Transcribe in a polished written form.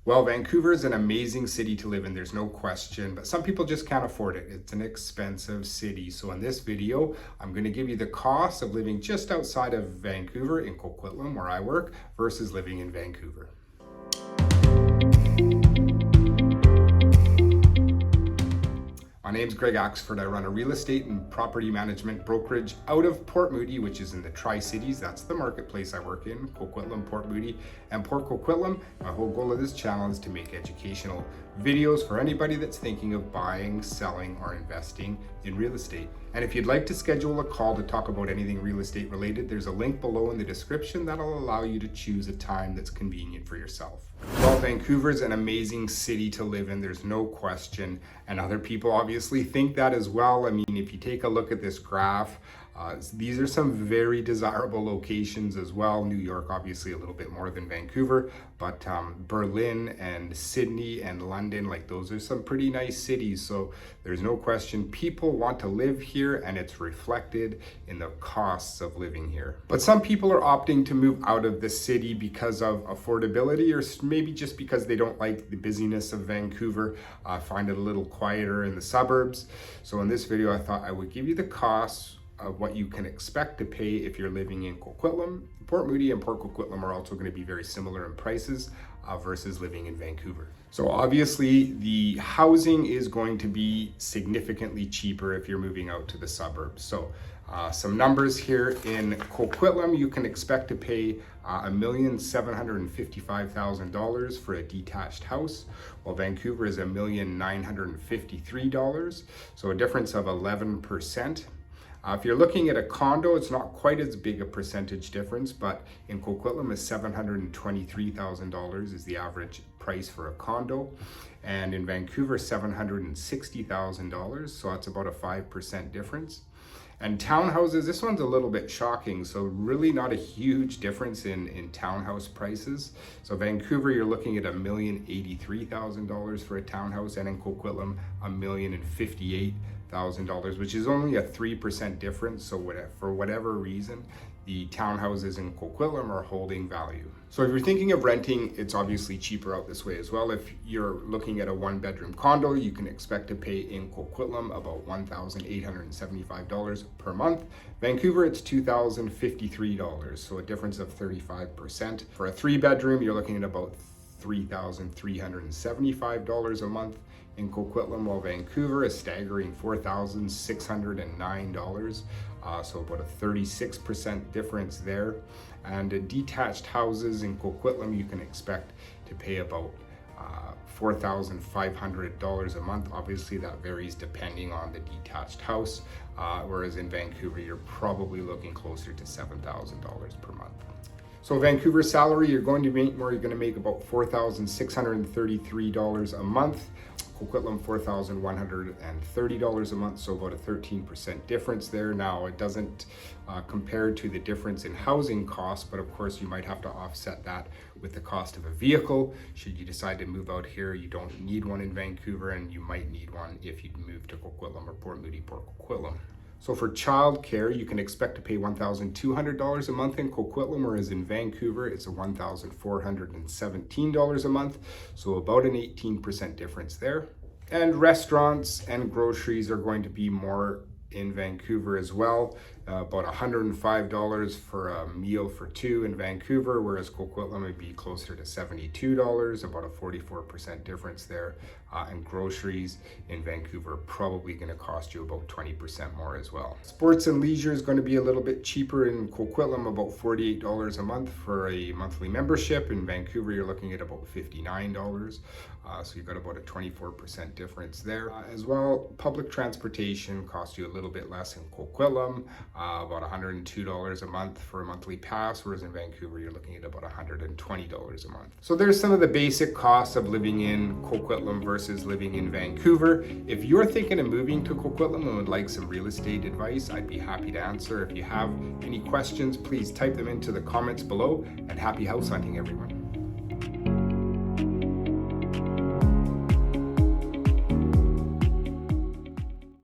Well, Vancouver is an amazing city to live in, there's no question, but some people just can't afford it. It's an expensive city. So in this video, I'm going to give you the cost of living just outside of Vancouver in Coquitlam, where I work, versus living in Vancouver. My name's Greg Axford. I run a real estate and property management brokerage out of Port Moody, which is in the Tri-Cities. That's the marketplace I work in, Coquitlam, Port Moody, and Port Coquitlam. My whole goal of this channel is to make educational videos for anybody that's thinking of buying, selling, or investing in real estate. And if you'd like to schedule a call to talk about anything real estate related, there's a link below in the description that'll allow you to choose a time that's convenient for yourself. Well, Vancouver is an amazing city to live in, there's no question, and other people obviously think that as well. I mean, if you take a look at this graph, these are some very desirable locations as well. New York, obviously a little bit more than Vancouver, but Berlin and Sydney and London, like those are some pretty nice cities. So there's no question people want to live here, and it's reflected in the costs of living here. But some people are opting to move out of the city because of affordability, or maybe just because they don't like the busyness of Vancouver, find it a little quieter in the suburbs. So in this video, I thought I would give you the costs of what you can expect to pay if you're living in Coquitlam. Port Moody and Port Coquitlam are also going to be very similar in prices versus living in Vancouver. So obviously the housing is going to be significantly cheaper if you're moving out to the suburbs. So some numbers here: in Coquitlam, you can expect to pay $1,755,000 for a detached house, while Vancouver is $1,953,000, so a difference of 11%. If you're looking at a condo, it's not quite as big a percentage difference, but in Coquitlam is $723,000 is the average price for a condo, and in Vancouver $760,000, so that's about a 5% difference. And townhouses, this one's a little bit shocking, so really not a huge difference in townhouse prices. So Vancouver, you're looking at $1,083,000 for a townhouse, and in Coquitlam $1,058,000, which is only a 3% difference. So for whatever reason, the townhouses in Coquitlam are holding value. So if you're thinking of renting, it's obviously cheaper out this way as well. If you're looking at a one-bedroom condo, you can expect to pay in Coquitlam about $1,875 per month. Vancouver, it's $2,053, so a difference of 35%. For a three-bedroom, you're looking at about $3,375 a month in Coquitlam, while Vancouver is staggering $4,609, so about a 36% difference there. And detached houses in Coquitlam, you can expect to pay about $4,500 a month. Obviously that varies depending on the detached house, whereas in Vancouver you're probably looking closer to $7,000 per month. So Vancouver salary, you're going to make more. You're going to make about $4,633 a month. Coquitlam, $4,130 a month, so about a 13% difference there. Now, it doesn't compare to the difference in housing costs, but of course you might have to offset that with the cost of a vehicle. Should you decide to move out here, you don't need one in Vancouver, and you might need one if you move to Coquitlam or Port Moody, Port Coquitlam. So for childcare, you can expect to pay $1,200 a month in Coquitlam, whereas in Vancouver, it's $1,417 a month, so about an 18% difference there. And restaurants and groceries are going to be more in Vancouver as well, about $105 for a meal for two in Vancouver, whereas Coquitlam would be closer to $72, about a 44% difference there. And groceries in Vancouver are probably going to cost you about 20% more as well. Sports and leisure is going to be a little bit cheaper in Coquitlam, about $48 a month for a monthly membership. In Vancouver, you're looking at about $59. So you've got about a 24% difference there. As well, public transportation costs you a little bit less in Coquitlam, about $102 a month for a monthly pass, whereas in Vancouver, you're looking at about $120 a month. So there's some of the basic costs of living in Coquitlam versus living in Vancouver. If you're thinking of moving to Coquitlam and would like some real estate advice, I'd be happy to answer. If you have any questions, please type them into the comments below, and happy house hunting, everyone.